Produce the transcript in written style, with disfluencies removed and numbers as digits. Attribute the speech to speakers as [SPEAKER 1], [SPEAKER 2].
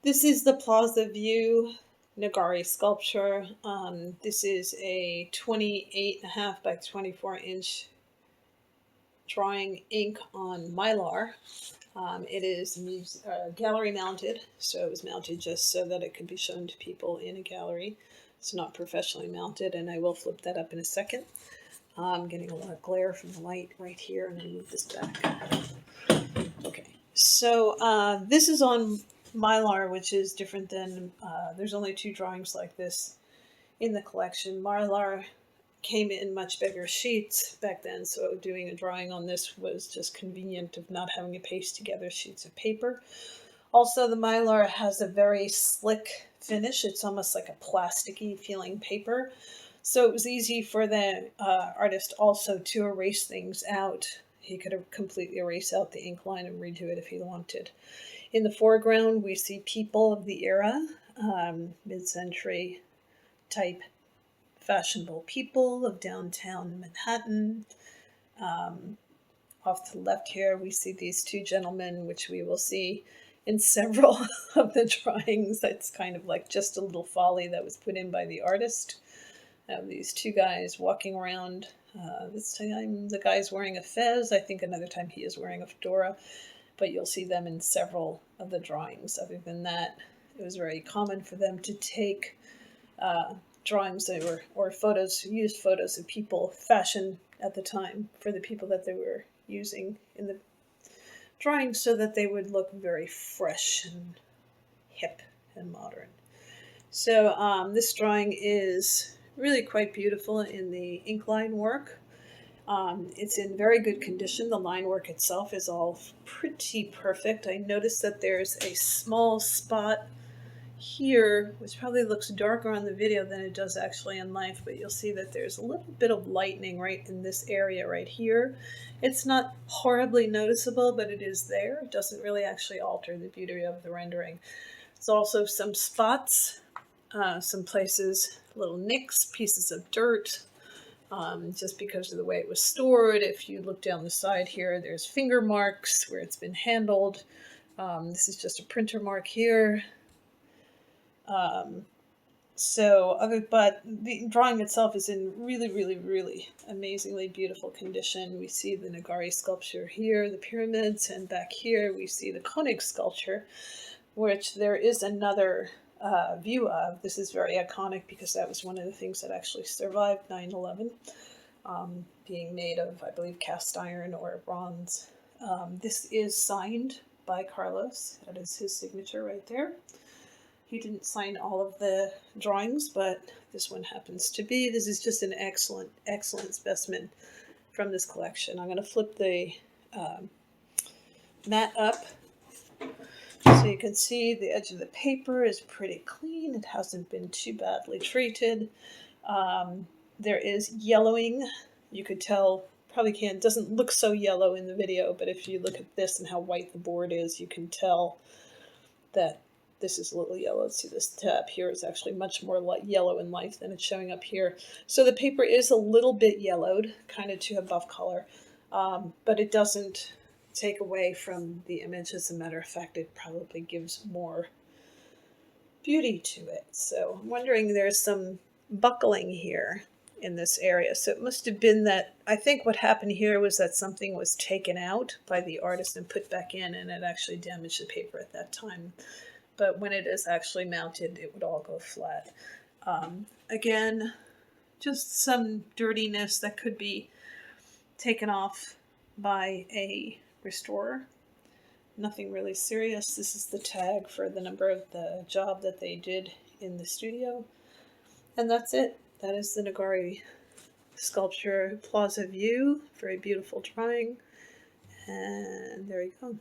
[SPEAKER 1] This is the Plaza View Nagare sculpture. This is a 28.5 by 24-inch drawing ink on Mylar. It is gallery mounted, so it was mounted just so that it could be shown to people in a gallery. It's not professionally mounted, and I will flip that up in a second. I'm getting a lot of glare from the light right here, and I move this back. Okay, so this is on Mylar, which is different than, there's only 2 drawings like this in the collection. Mylar came in much bigger sheets back then, so doing a drawing on this was just convenient of not having to paste together sheets of paper. Also, the Mylar has a very slick finish. It's almost like a plasticky feeling paper. So it was easy for the artist also to erase things out. He could have completely erased out the ink line and redo it if he wanted. In the foreground, we see people of the era, mid-century type fashionable people of downtown Manhattan. Off to the left here, we see these 2 gentlemen, which we will see in several of the drawings. That's kind of like just a little folly that was put in by the artist. These 2 guys walking around. This time the guy's wearing a fez. I think another time he is wearing a fedora. But you'll see them in several of the drawings. Other than that, it was very common for them to take drawings that were, or photos, used photos of people fashioned at the time for the people that they were using in the drawings so that they would look very fresh and hip and modern. So this drawing is really quite beautiful in the ink line work. It's in very good condition. The line work itself is all pretty perfect. I noticed that there's a small spot here, which probably looks darker on the video than it does actually in life, but you'll see that there's a little bit of lightening right in this area right here. It's not horribly noticeable, but it is there. It doesn't really actually alter the beauty of the rendering. There's also some spots, some places, little nicks, pieces of dirt, just because of the way it was stored. If you look down the side here, there's finger marks where it's been handled. This is just a printer mark here. But the drawing itself is in really, really, really amazingly beautiful condition. We see the Nagare sculpture here, the pyramids, and back here we see the Koenig sculpture, which there is another view of. This is very iconic because that was one of the things that actually survived 9/11, being made of, I believe, cast iron or bronze. This is signed by Carlos. That is his signature right there. He didn't sign all of the drawings, but this one happens to be. This is just an excellent, excellent specimen from this collection. I'm going to flip the mat up so you can see the edge of the paper is pretty clean. It hasn't been too badly treated. There is yellowing. You could tell, probably can't, doesn't look so yellow in the video, but if you look at this and how white the board is, you can tell that this is a little yellow. See, this tab here is actually much more yellow in life than it's showing up here. So the paper is a little bit yellowed, kind of to a buff color, but it doesn't take away from the image. As a matter of fact, it probably gives more beauty to it. So I'm wondering, there's some buckling here in this area. So it must have been that, I think what happened here was that something was taken out by the artist and put back in, and it actually damaged the paper at that time. But when it is actually mounted, it would all go flat. Again, just some dirtiness that could be taken off by a restorer. Nothing really serious. This is the tag for the number of the job that they did in the studio. And that's it. That is the Nagare sculpture Plaza View. Very beautiful drawing. And there you go.